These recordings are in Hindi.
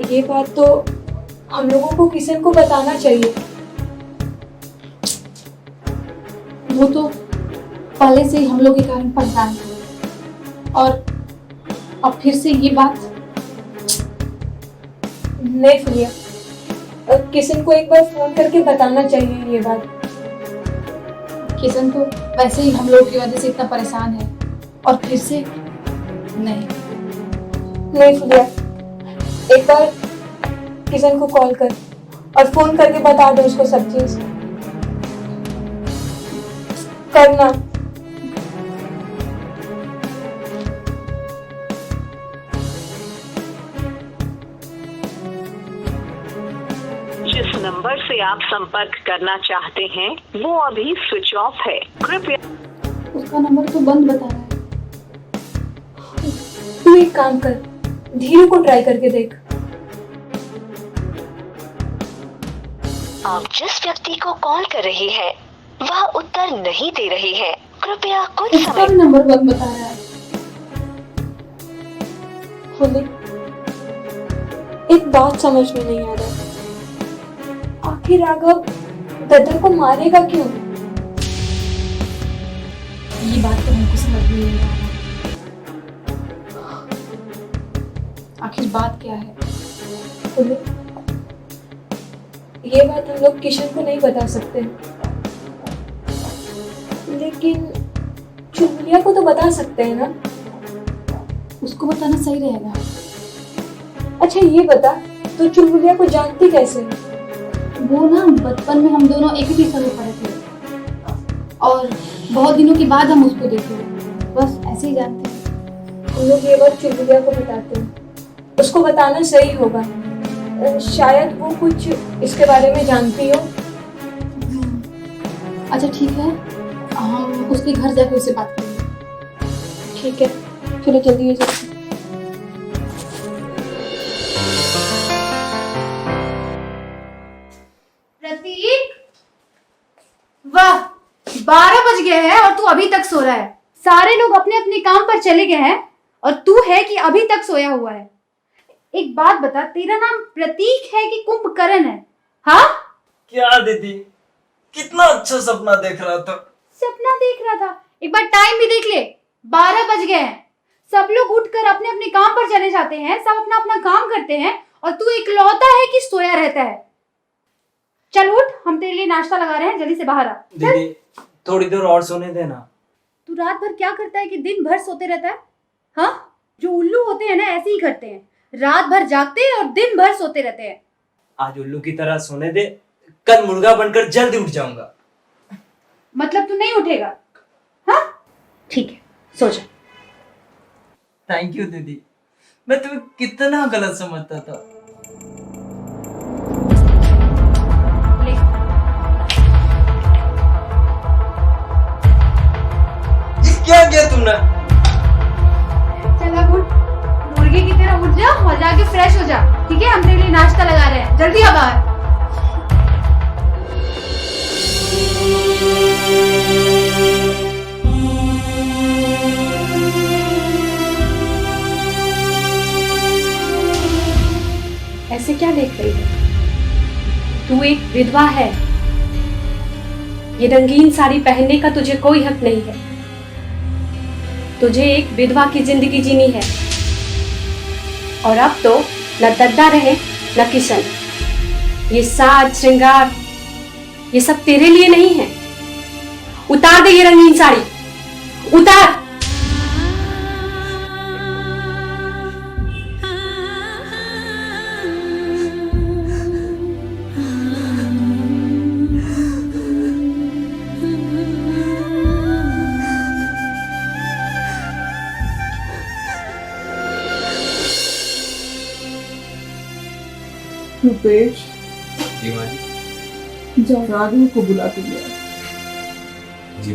ये बात तो हम लोगों को किशन को बताना चाहिए। वो तो पहले से ही हम लोग के कारण परेशान थे, और अब फिर से ये बात। नहीं फुलिया, किशन को एक बार फोन करके बताना चाहिए ये बात। किशन तो वैसे ही हम लोग की वजह से इतना परेशान है, और फिर से नहीं। नहीं फुलिया, एक बार किशन को कॉल कर और फोन करके बता दो उसको सब चीज। करना। जिस नंबर से आप संपर्क करना चाहते हैं वो अभी स्विच ऑफ है, कृपया। उसका नंबर तो बंद बता रहा है। तू एक काम कर, धीरू को ट्राई करके देख। आप जिस व्यक्ति को कॉल कर रहे हैं वह उत्तर नहीं दे रहे हैं, कृपया कुछ उसका समय। भी नंबर बंद बता रहा है। फुली, एक बात समझ में नहीं आ रहा, आखिर राघव दद्दा को मारेगा क्यों? ये बात तो हमको समझ में नहीं आ रहा। आखिर बात क्या है? फुली, ये बात हम लोग किशन को नहीं बता सकते, लेकिन चुलबुलिया को तो बता सकते हैं ना। उसको बताना सही रहेगा। अच्छा ये बता, तो चुलबुलिया को जानती कैसे? वो ना बचपन में हम दोनों एक ही ट्यूशन में पढ़े थे, और बहुत दिनों के बाद हम उसको देखे, बस ऐसे ही जानते हैं। हम लोग ये बात चुलबुलिया को बताते हैं, उसको बताना सही होगा। शायद वो कुछ इसके बारे में जानती हो। अच्छा ठीक है, हम उसके घर जाके उससे बात करेंगे। ठीक है, चलो जल्दी हो जाए। प्रतीक, वाह, 12 बज गए हैं और तू अभी तक सो रहा है। सारे लोग अपने अपने काम पर चले गए हैं और तू है कि अभी तक सोया हुआ है। एक बात बता, तेरा नाम प्रतीक है कि कुंभकर्ण है? हाँ? क्या दीदी, कितना अच्छा सपना देख रहा था। सपना देख रहा था? एक बार टाइम भी देख ले, 12 बज गए हैं। सब लोग उठकर अपने अपने काम पर चले जाते हैं, सब अपना अपना काम करते हैं, और तू इकलौता है कि सोया रहता है। चल उठ, हम तेरे लिए नाश्ता लगा रहे हैं, जल्दी से बाहर आ। दीदी थोड़ी देर और सोने देना। तू रात भर क्या करता है कि दिन भर सोते रहता है? हाँ, जो उल्लू होते हैं ना ऐसे ही करते हैं, रात भर जागते हैं और दिन भर सोते रहते हैं। आज उल्लू की तरह सोने दे, कल मुर्गा बनकर जल्दी उठ जाऊंगा। मतलब तू नहीं उठेगा? हाँ ठीक है, सो जा। थैंक यू दीदी, मैं तुम्हें कितना गलत समझता था। ले, ये क्या किया तुमने? चल अब उठ, मुर्गे की तरह उठ जा और जाके फ्रेश हो जा। ठीक है, हम तेरे लिए नाश्ता लगा रहे हैं, जल्दी आ बाहर। ऐसे क्या देख रही है? तू एक विधवा है, ये रंगीन साड़ी पहनने का तुझे कोई हक नहीं है। तुझे एक विधवा की जिंदगी जीनी है, और अब तो न दद्दा रहे न किशन। ये साज श्रृंगार ये सब तेरे लिए नहीं है। उतार दे ये रंगीन साड़ी, उतार। रुपेश, जी माँ जी। जाओ राघव को बुला के लिया। जी।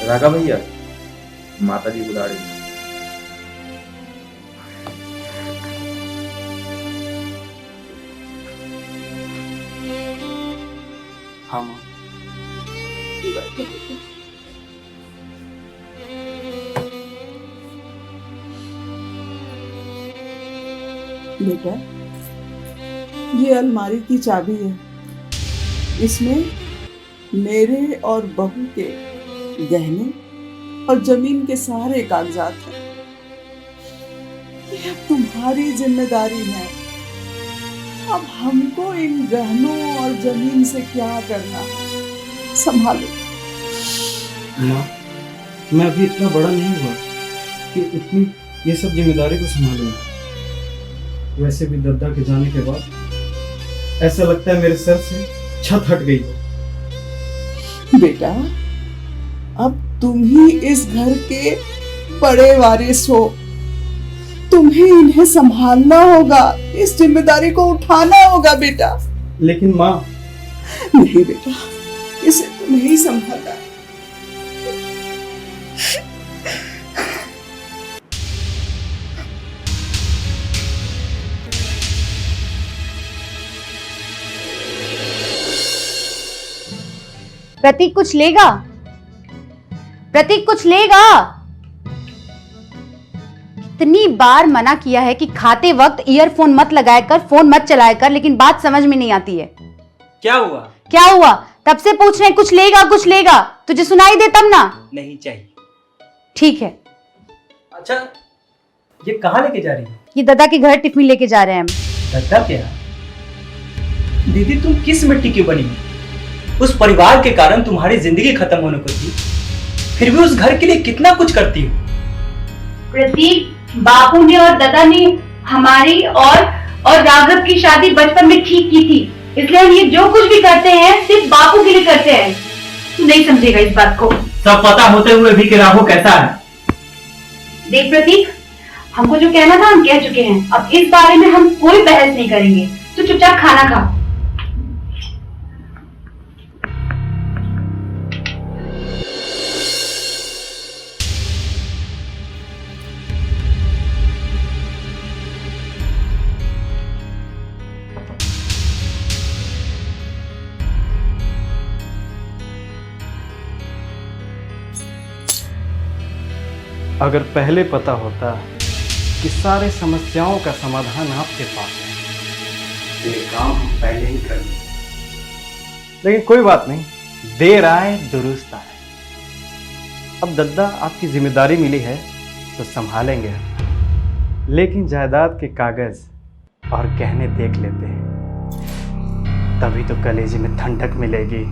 राघव भैया, माता जी बुला रही हैं। हाँ माँ। बेटा, ये अलमारी की चाबी है। इसमें मेरे और बहू के गहने और जमीन के सारे कागजात हैं। ये अब तुम्हारी जिम्मेदारी है। अब हमको इन गहनों और जमीन से क्या करना है, संभालो। माँ, मैं अभी इतना बड़ा नहीं हुआ कि इतनी ये सब जिम्मेदारी को संभालूंगा। वैसे भी दद्दा के जाने के बाद ऐसा लगता है मेरे सर से छत हट गई हो। बेटा, अब तुम ही इस घर के बड़े वारिस हो। तुम्हें इन्हें संभालना होगा, इस जिम्मेदारी को उठाना होगा बेटा। लेकिन माँ, नहीं बेटा, इसे तुम्हें ही संभालना है। प्रतीक कुछ लेगा? प्रतीक कुछ लेगा? कितनी बार मना किया है कि खाते वक्त ईयरफोन मत लगाया कर, फोन मत चलाया कर, लेकिन बात समझ में नहीं आती है। क्या हुआ? क्या हुआ? तब से पूछ रहे हैं कुछ लेगा कुछ लेगा, तुझे सुनाई दे तब ना। नहीं चाहिए। ठीक है। अच्छा, ये कहाँ लेके जा रही है? ये दादा के घर टिफिन लेके जा रहे हैं हम। दादा क्या? दीदी तुम किस मिट्टी की बनी हो? उस परिवार के कारण तुम्हारी जिंदगी खत्म होने को थी, फिर भी उस घर के लिए कितना कुछ करती हो। प्रतीक, बापू ने और दादा ने हमारी और राघव की शादी बचपन में ठीक की थी, इसलिए हम ये जो कुछ भी करते हैं सिर्फ बापू के लिए करते हैं। तू नहीं समझेगा इस बात को। सब पता होते हुए भी कि राघव कैसा है। देख प्रतीक, हमको जो कहना था हम कह चुके हैं, अब इस बारे में हम कोई बहस नहीं करेंगे। तू चुपचाप खाना खा। अगर पहले पता होता कि सारे समस्याओं का समाधान आपके पास है, तो ये काम हम पहले ही कर लेते। लेकिन कोई बात नहीं, देर आए दुरुस्त आए। अब दद्दा आपकी जिम्मेदारी मिली है तो संभालेंगे हम। लेकिन जायदाद के कागज और गहने देख लेते हैं, तभी तो कलेजे में ठंडक मिलेगी।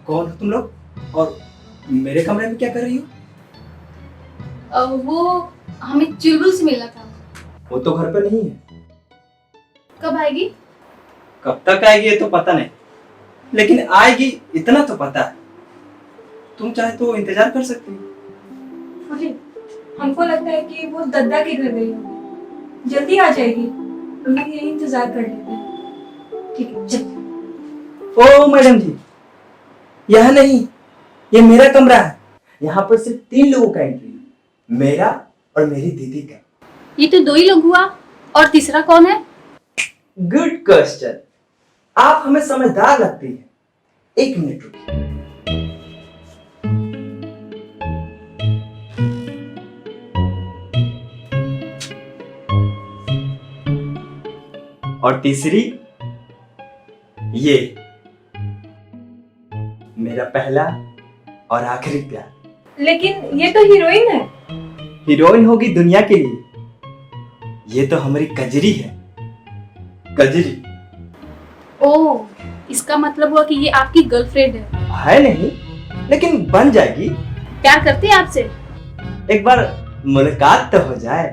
कौन हो तुम लोग और मेरे कमरे में क्या कर रही हो? वो हमें चुलबुल से मिलना था। वो तो घर पे नहीं है। कब आएगी? कब तक आएगी ये तो पता नहीं, लेकिन आएगी इतना तो पता है। तुम चाहे तो इंतजार कर सकती हो। अरे, हमको लगता है कि वो दद्दा के घर गई होगी, जल्दी आ जाएगी। हम लोग यही इंतजार कर लेते हैं। ठीक है, चल। ओ मैडम जी, यह नहीं, ये मेरा कमरा है। यहाँ पर सिर्फ 3 लोगों का एंट्री है, मेरा और मेरी दीदी का। ये तो 2 ही लोग हुआ, और तीसरा कौन है? Good question. आप हमें समझदार लगती है। 1 मिनट रुकिए। और तीसरी ये मेरा पहला और आखिरी प्यार। लेकिन ये तो हीरोइन है। हीरोइन होगी दुनिया के लिए, ये तो हमारी कजरी है। कजरी ओह, इसका मतलब हुआ कि ये आपकी गर्लफ्रेंड है। नहीं, लेकिन बन जाएगी। प्यार करती है आपसे? एक बार मुलाकात तो हो जाए।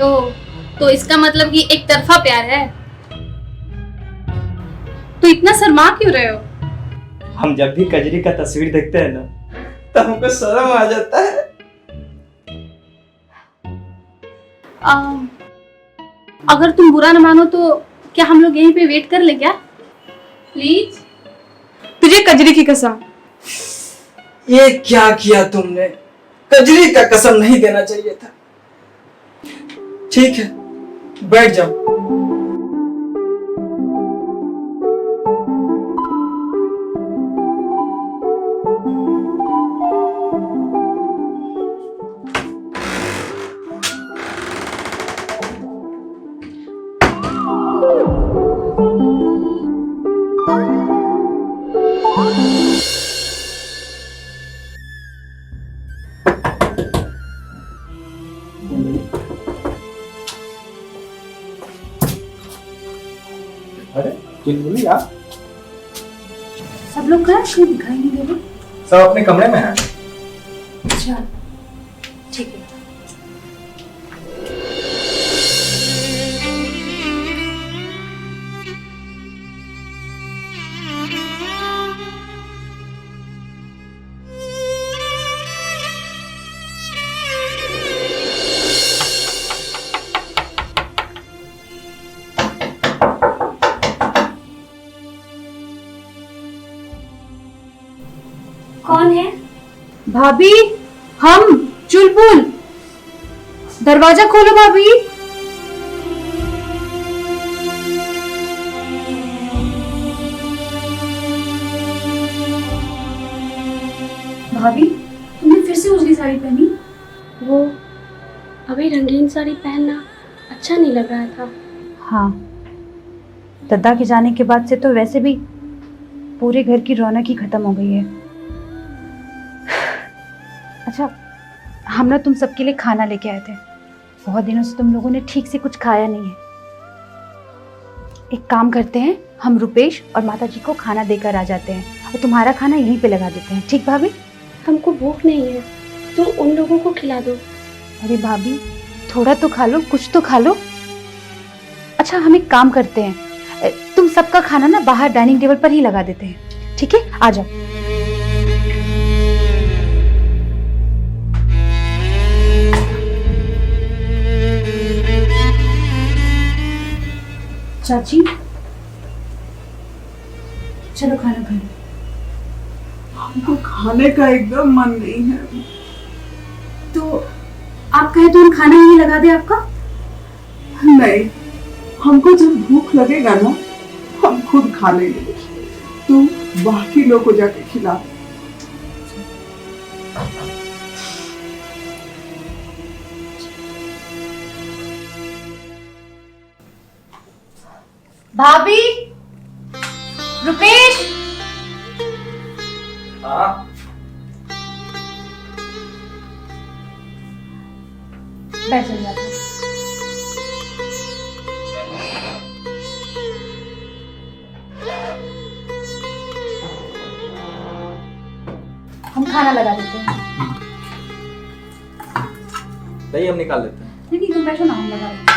ओह, तो इसका मतलब कि एक तरफा प्यार है। तो इतना शर्मा क्यों रहे हो? हम जब भी कजरी का तस्वीर देखते हैं ना, तो हमको शर्म आ जाता है। अगर तुम बुरा न मानो तो क्या हम लोग यहीं पे वेट कर ले क्या? प्लीज। तुझे कजरी की कसम। ये क्या किया तुमने? कजरी का कसम नहीं देना चाहिए था। ठीक है, बैठ जाओ। अरे चुलबुली आप सब लोग कहाँ? कोई दिखाई नहीं दे रहे। सब अपने कमरे में हैं। अच्छा, ठीक है। कौन है? भाभी, हम चुलबुल। दरवाजा खोलो भाभी। भाभी, तुमने फिर से उजली साड़ी पहनी? वो अभी रंगीन साड़ी पहनना अच्छा नहीं लग रहा था। हाँ, दद्दा के जाने के बाद से तो वैसे भी पूरे घर की रौनक ही खत्म हो गई है। अच्छा, हम ना तुम सबके लिए खाना लेके आए थे। बहुत दिनों से तुम लोगों ने ठीक से कुछ खाया नहीं है। एक काम करते हैं, हम रुपेश और माता जी को खाना देकर आ जाते हैं और तुम्हारा खाना यहीं पे लगा देते हैं। ठीक भाभी? हमको भूख नहीं है, तुम उन लोगों को खिला दो। अरे भाभी, थोड़ा तो खा लो, कुछ तो खा लो। अच्छा, हम एक काम करते हैं, तुम सबका खाना ना बाहर डाइनिंग टेबल पर ही लगा देते हैं। ठीक है, आ जाओ। चाची, चलो खाना खा लो। हमको खाने का एकदम मन नहीं है। तो आप कहे तो हम खाना यहीं लगा दे आपका? नहीं, हमको जब भूख लगेगा ना, हम खुद खा लेंगे। तू बाकी लोग को जाके खिला। भाभी, रुपेश, हाँ, बैठ जाते हैं। हम खाना लगा देते हैं। दही हम निकाल लेते हैं। नहीं, तुम बैठो ना, हम लगा देते हैं।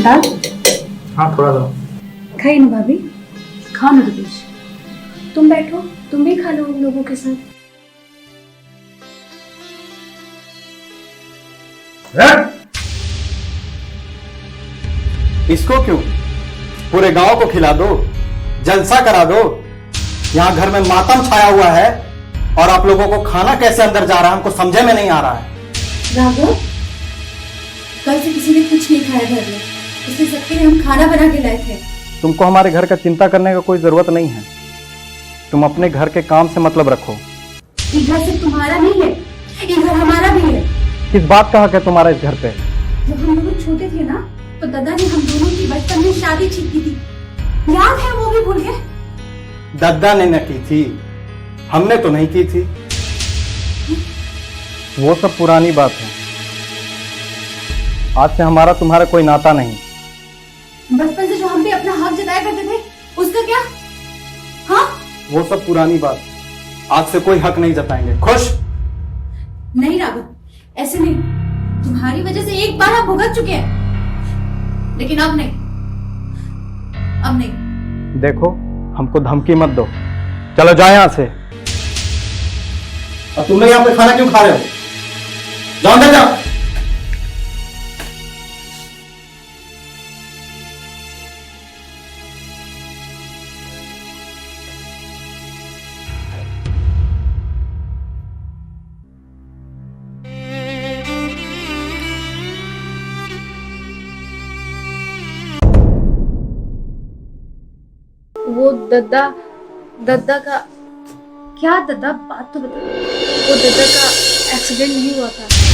दाल हाँ, थोड़ा दो। खाइए ना भाभी, खाओ ना रुपेश। तुम बैठो, तुम भी खा लो उन लोगों के साथ। इसको क्यों? पूरे गांव को खिला दो, जलसा करा दो। यहाँ घर में मातम छाया हुआ है और आप लोगों को खाना कैसे अंदर जा रहा है हमको समझे में नहीं आ रहा है। राघव, कल से किसी ने कुछ नहीं खाया घर में, इसलिए सबके लिए हम खाना बना के लाए थे। तुमको हमारे घर का चिंता करने का कोई जरूरत नहीं है। तुम अपने घर के काम से मतलब रखो। ये घर सिर्फ तुम्हारा नहीं है, ये घर हमारा भी है। किस बात का हक है तुम्हारा इस घर पे? जब हम लोग छोटे थे ना, तो दादा ने हम दोनों की बचपन में शादी ठीक की थी, याद है? वो भी भूल गए? दद्दा ने न की थी, हमने तो नहीं की थी। वो सब पुरानी बात है। आज से हमारा तुम्हारा कोई नाता नहीं। बचपन से जो हम भी अपना हक जताया करते थे, उसका क्या? हाँ, वो सब पुरानी बात है। आज से कोई हक नहीं जताएंगे। खुश? नहीं राघव, ऐसे नहीं। तुम्हारी वजह से एक बार हम भुगत चुके हैं, लेकिन अब नहीं, अब नहीं। देखो, हमको धमकी मत दो। चलो जाओ यहाँ से। और तुम लोग यहाँ पे खाना क्यों खा रहे हो? जाओ अंदर जाओ। वो दद्दा का क्या दादा, बात तो बता। वो दद्दा का एक्सीडेंट नहीं हुआ था।